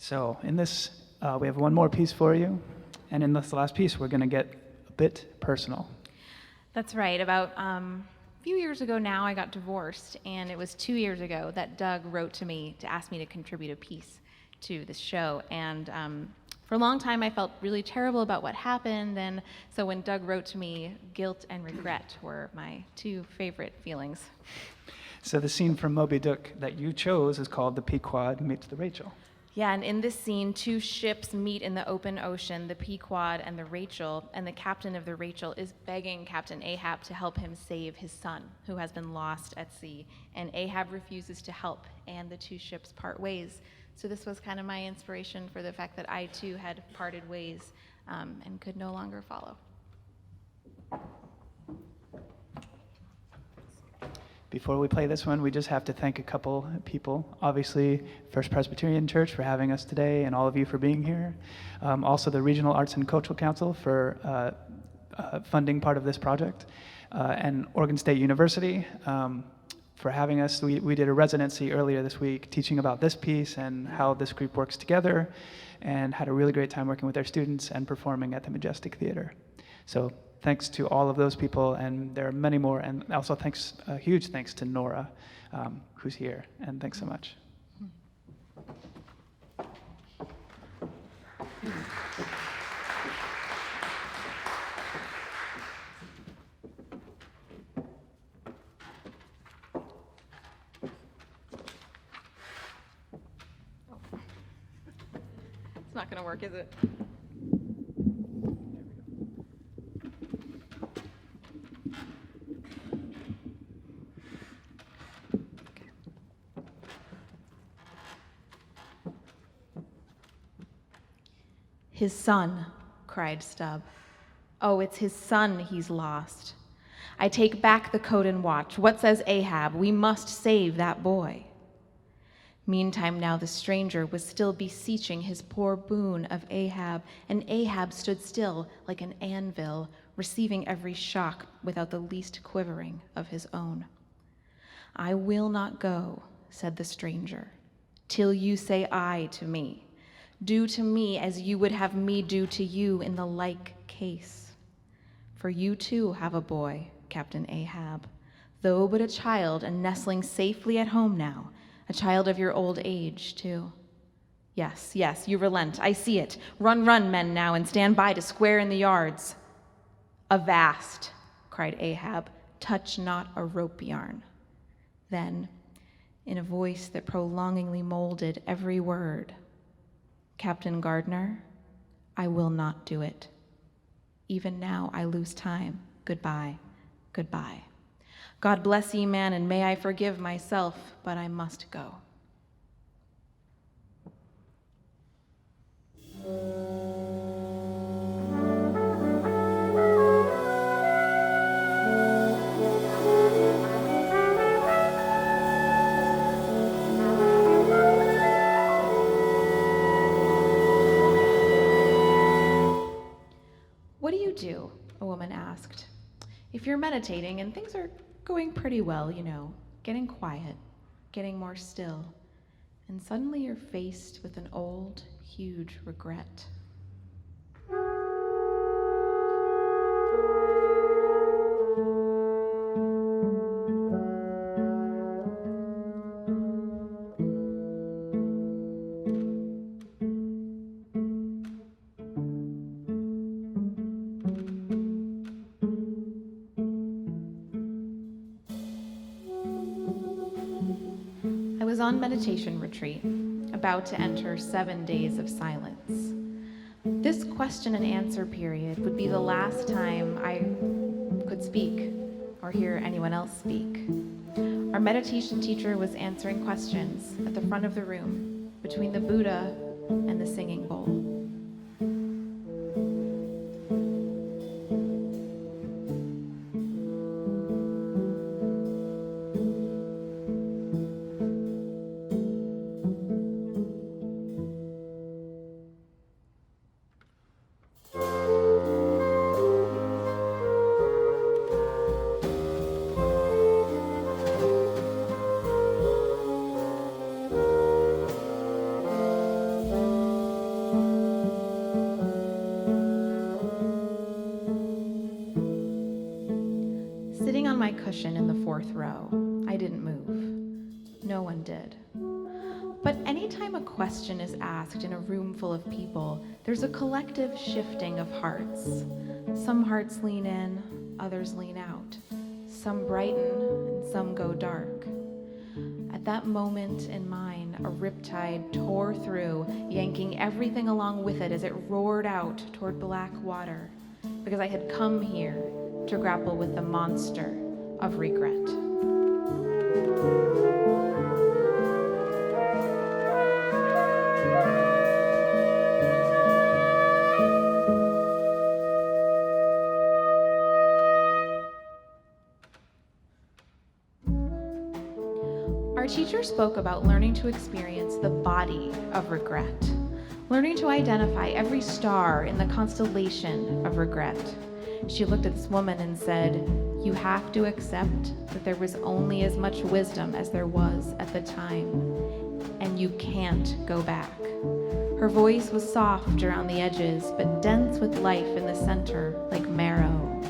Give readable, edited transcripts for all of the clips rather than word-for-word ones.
So in this, we have one more piece for you. And in this last piece, we're going to get a bit personal. That's right. About a few years ago now, I got divorced, and it was 2 years ago that Doug wrote to me to ask me to contribute a piece to this show. And for a long time, I felt really terrible about what happened, and so when Doug wrote to me, guilt and regret were my two favorite feelings. So the scene from Moby Dick that you chose is called The Pequod Meets the Rachel. Yeah, and in this scene, two ships meet in the open ocean, the Pequod and the Rachel, and the captain of the Rachel is begging Captain Ahab to help him save his son, who has been lost at sea. And Ahab refuses to help, and the two ships part ways. So this was kind of my inspiration for the fact that I, too, had parted ways and could no longer follow. Before we play this one, we just have to thank a couple people. Obviously, First Presbyterian Church for having us today and all of you for being here. Also, the Regional Arts and Cultural Council for funding part of this project. And Oregon State University for having us. We did a residency earlier this week teaching about this piece and how this group works together, and had a really great time working with our students and performing at the Majestic Theater. So thanks to all of those people, and there are many more, and also a huge thanks to Nora, who's here, and thanks so much. It's not going to work, is it? His son, cried Stubb. Oh, it's his son he's lost. I take back the coat and watch. What says Ahab? We must save that boy. Meantime now the stranger was still beseeching his poor boon of Ahab, and Ahab stood still like an anvil, receiving every shock without the least quivering of his own. I will not go, said the stranger, till you say aye to me. Do to me as you would have me do to you in the like case. For you too have a boy, Captain Ahab, though but a child and nestling safely at home now, a child of your old age too. Yes, yes, you relent, I see it. Run, run, men now, and stand by to square in the yards. Avast, cried Ahab, touch not a rope yarn. Then, in a voice that prolongingly molded every word, Captain Gardner, I will not do it. Even now I lose time. Goodbye, goodbye. God bless ye, man, and may I forgive myself, but I must go. What do you do? A woman asked. If you're meditating and things are going pretty well, you know, getting quiet, getting more still, and suddenly you're faced with an old, huge regret. I was on meditation retreat, about to enter 7 days of silence. This question and answer period would be the last time I could speak or hear anyone else speak. Our meditation teacher was answering questions at the front of the room between the Buddha and the singing bowl. 4th row. I didn't move. No one did. But anytime a question is asked in a room full of people, there's a collective shifting of hearts. Some hearts lean in, others lean out. Some brighten and some go dark. At that moment in mine, a riptide tore through, yanking everything along with it as it roared out toward black water, because I had come here to grapple with the monster of regret. Our teacher spoke about learning to experience the body of regret, learning to identify every star in the constellation of regret. She looked at this woman and said, "You have to accept that there was only as much wisdom as there was at the time, and you can't go back." Her voice was soft around the edges, but dense with life in the center, like marrow.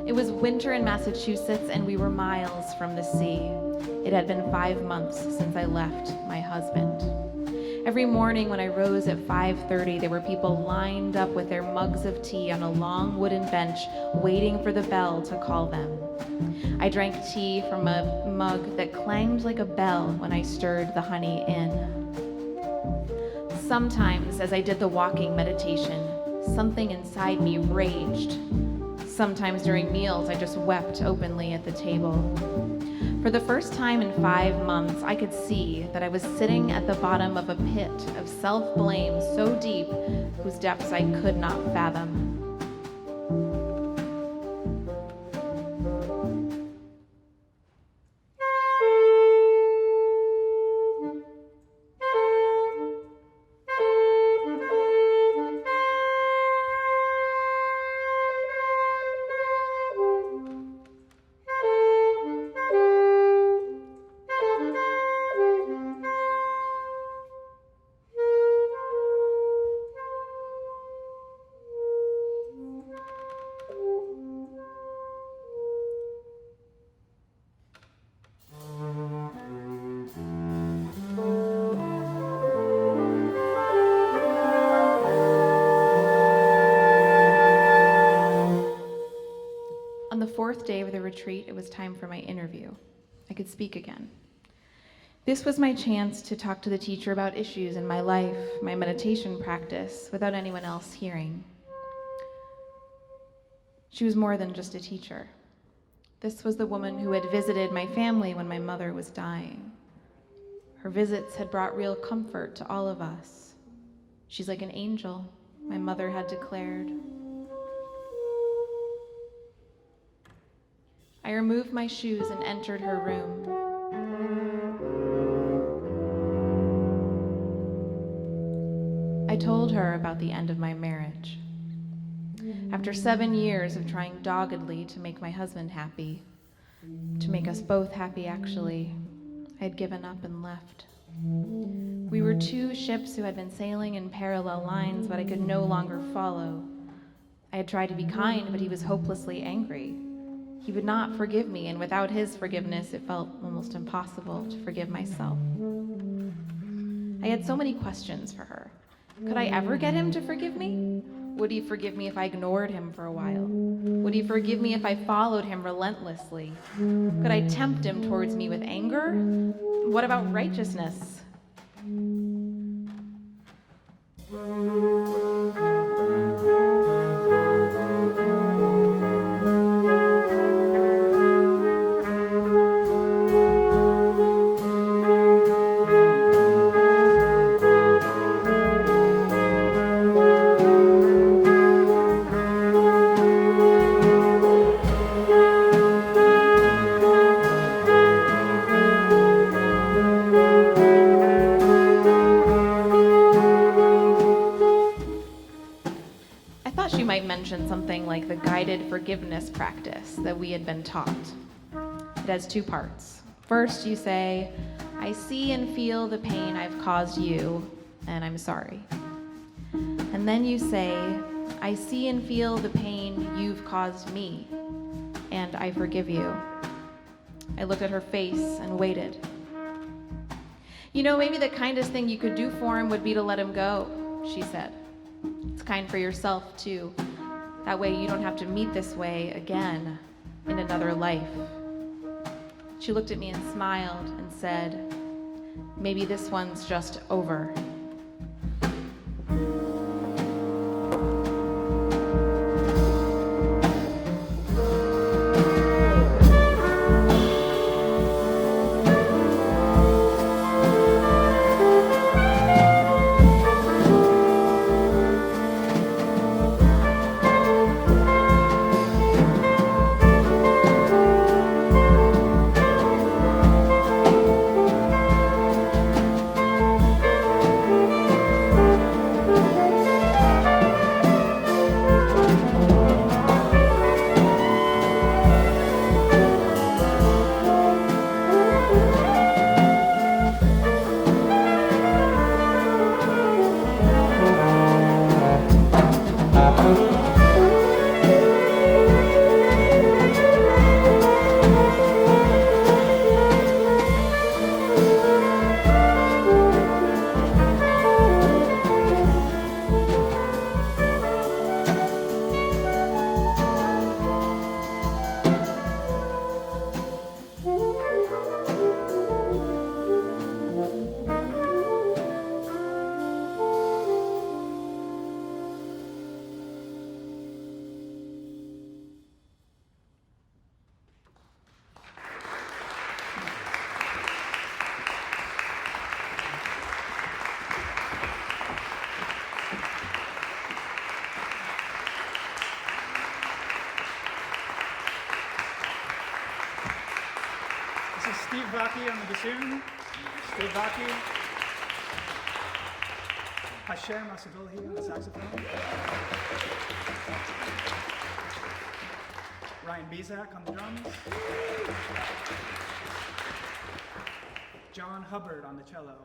It was winter in Massachusetts, and we were miles from the sea. It had been 5 months since I left my husband. Every morning when I rose at 5:30, there were people lined up with their mugs of tea on a long wooden bench, waiting for the bell to call them. I drank tea from a mug that clanged like a bell when I stirred the honey in. Sometimes, as I did the walking meditation, something inside me raged. Sometimes during meals, I just wept openly at the table. For the first time in 5 months, I could see that I was sitting at the bottom of a pit of self-blame so deep, whose depths I could not fathom. On the 4th day of the retreat, it was time for my interview. I could speak again. This was my chance to talk to the teacher about issues in my life, my meditation practice, without anyone else hearing. She was more than just a teacher. This was the woman who had visited my family when my mother was dying. Her visits had brought real comfort to all of us. She's like an angel, my mother had declared. I removed my shoes and entered her room. I told her about the end of my marriage. After 7 years of trying doggedly to make my husband happy, to make us both happy actually, I had given up and left. We were 2 ships who had been sailing in parallel lines, but I could no longer follow. I had tried to be kind, but he was hopelessly angry. He would not forgive me, and without his forgiveness, it felt almost impossible to forgive myself. I had so many questions for her. Could I ever get him to forgive me? Would he forgive me if I ignored him for a while? Would he forgive me if I followed him relentlessly? Could I tempt him towards me with anger? What about righteousness? Something like the guided forgiveness practice that we had been taught. It has 2 parts. First, you say, "I see and feel the pain I've caused you, and I'm sorry." And then you say, "I see and feel the pain you've caused me, and I forgive you." I looked at her face and waited. You know, maybe the kindest thing you could do for him would be to let him go, she said. It's kind for yourself, too. That way you don't have to meet this way again in another life. She looked at me and smiled and said, maybe this one's just over. This is Steve Vaki on the bassoon. Steve Vaki. Hashem Asadolhi on the saxophone. Ryan Bezak on the drums. John Hubbard on the cello.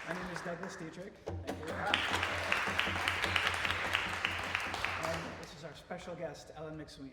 My name is Douglas Dietrich. Thank you. And this is our special guest, Ellen McSween.